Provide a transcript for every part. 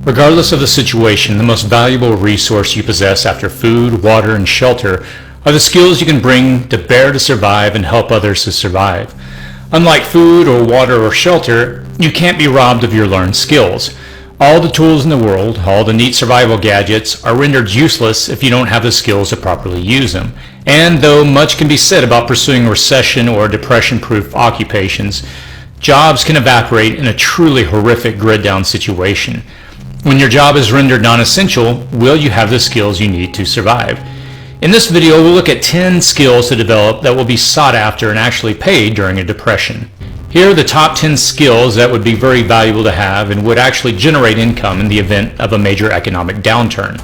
Regardless of the situation, the most valuable resource you possess after food, water, and shelter are the skills you can bring to bear to survive and help others to survive. Unlike food or water or shelter, you can't be robbed of your learned skills. All the tools in the world, all the neat survival gadgets, are rendered useless if you don't have the skills to properly use them. And though much can be said about pursuing recession or depression-proof occupations, jobs can evaporate in a truly horrific grid-down situation. When your job is rendered non-essential, will you have the skills you need to survive? In this video, we'll look at 10 skills to develop that will be sought after and actually paid during a depression. Here are the top 10 skills that would be very valuable to have and would actually generate income in the event of a major economic downturn.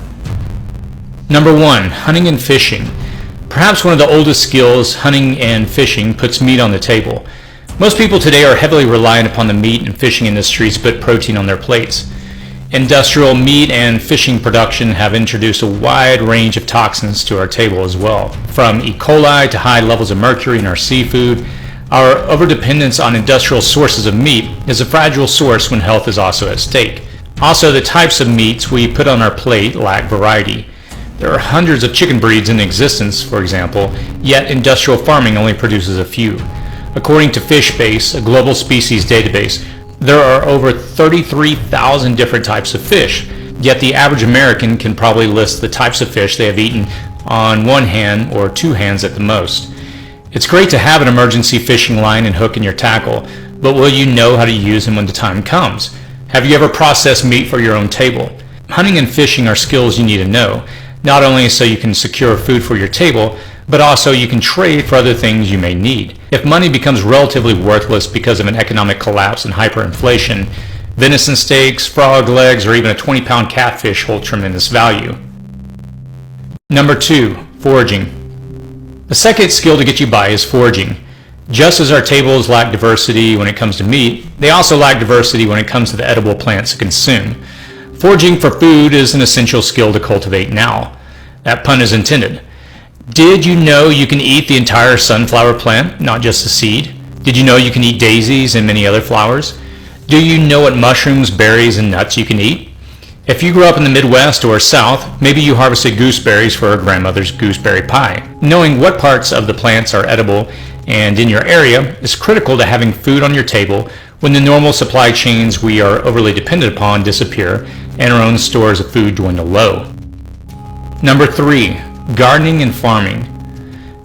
Number 1, hunting and fishing. Perhaps one of the oldest skills, hunting and fishing, puts meat on the table. Most people today are heavily reliant upon the meat and fishing industries to put protein on their plates. Industrial meat and fishing production have introduced a wide range of toxins to our table as well. From E. coli to high levels of mercury in our seafood, our overdependence on industrial sources of meat is a fragile source when health is also at stake. Also, the types of meats we put on our plate lack variety. There are hundreds of chicken breeds in existence, for example, yet industrial farming only produces a few. According to FishBase, a global species database, there are over 33,000 different types of fish, yet the average American can probably list the types of fish they have eaten on one hand or two hands at the most. It's great to have an emergency fishing line and hook in your tackle, but will you know how to use them when the time comes? Have you ever processed meat for your own table? Hunting and fishing are skills you need to know, not only so you can secure food for your table, but also you can trade for other things you may need. If money becomes relatively worthless because of an economic collapse and hyperinflation, venison steaks, frog legs, or even a 20-pound catfish hold tremendous value. Number 2, foraging. The second skill to get you by is foraging. Just as our tables lack diversity when it comes to meat, they also lack diversity when it comes to the edible plants to consume. Foraging for food is an essential skill to cultivate now. That pun is intended. Did you know you can eat the entire sunflower plant, not just the seed? Did you know you can eat daisies and many other flowers? Do you know what mushrooms, berries, and nuts you can eat? If you grew up in the Midwest or South, maybe you harvested gooseberries for grandmother's gooseberry pie. Knowing what parts of the plants are edible and in your area is critical to having food on your table when the normal supply chains we are overly dependent upon disappear and our own stores of food dwindle low. Number 3, gardening and farming.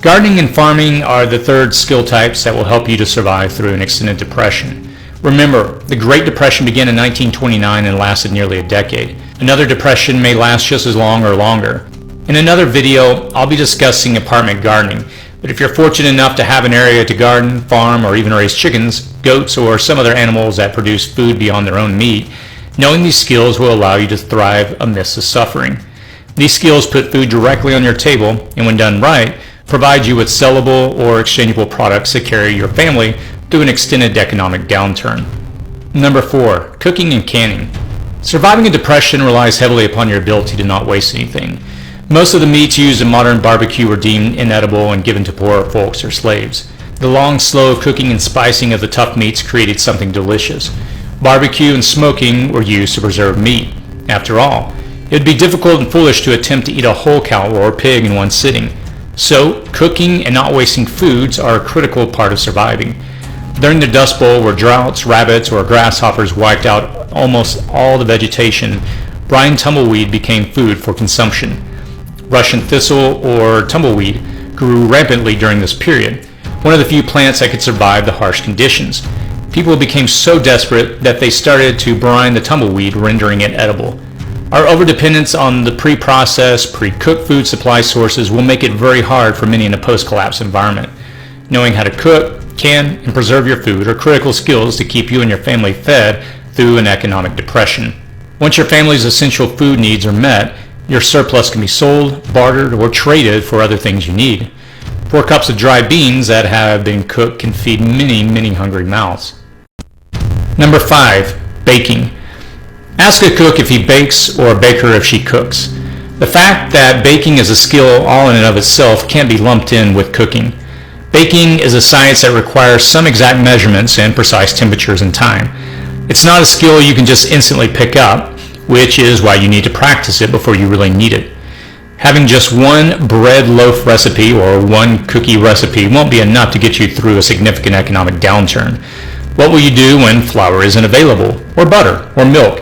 Gardening and farming are the third skill types that will help you to survive through an extended depression. Remember, the Great Depression began in 1929 and lasted nearly a decade. Another depression may last just as long or longer. In another video, I'll be discussing apartment gardening, but if you're fortunate enough to have an area to garden, farm, or even raise chickens, goats, or some other animals that produce food beyond their own meat, knowing these skills will allow you to thrive amidst the suffering. These skills put food directly on your table, and when done right, provide you with sellable or exchangeable products to carry your family through an extended economic downturn. Number 4, cooking and canning. Surviving a depression relies heavily upon your ability to not waste anything. Most of the meats used in modern barbecue were deemed inedible and given to poorer folks or slaves. The long, slow cooking and spicing of the tough meats created something delicious. Barbecue and smoking were used to preserve meat. After all, it would be difficult and foolish to attempt to eat a whole cow or pig in one sitting. So, cooking and not wasting foods are a critical part of surviving. During the Dust Bowl, where droughts, rabbits, or grasshoppers wiped out almost all the vegetation, brine tumbleweed became food for consumption. Russian thistle or tumbleweed grew rampantly during this period, one of the few plants that could survive the harsh conditions. People became so desperate that they started to brine the tumbleweed, rendering it edible. Our overdependence on the pre-processed, pre-cooked food supply sources will make it very hard for many in a post-collapse environment. Knowing how to cook, can, and preserve your food are critical skills to keep you and your family fed through an economic depression. Once your family's essential food needs are met, your surplus can be sold, bartered, or traded for other things you need. 4 cups of dry beans that have been cooked can feed many hungry mouths. Number 5, baking. Ask a cook if he bakes or a baker if she cooks. The fact that baking is a skill all in and of itself can't be lumped in with cooking. Baking is a science that requires some exact measurements and precise temperatures and time. It's not a skill you can just instantly pick up. which is why you need to practice it before you really need it. Having just one bread loaf recipe or one cookie recipe won't be enough to get you through a significant economic downturn. What will you do when flour isn't available, or butter, or milk?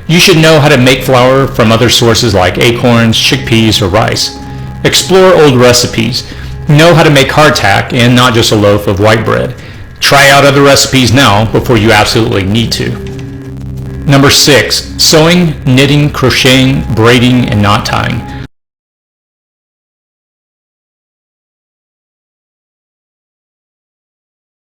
You should know how to make flour from other sources like acorns, chickpeas, or rice. Explore old recipes. Know how to make hardtack and not just a loaf of white bread. Try out other recipes now before you absolutely need to. Number 6, sewing, knitting, crocheting, braiding, and knot tying.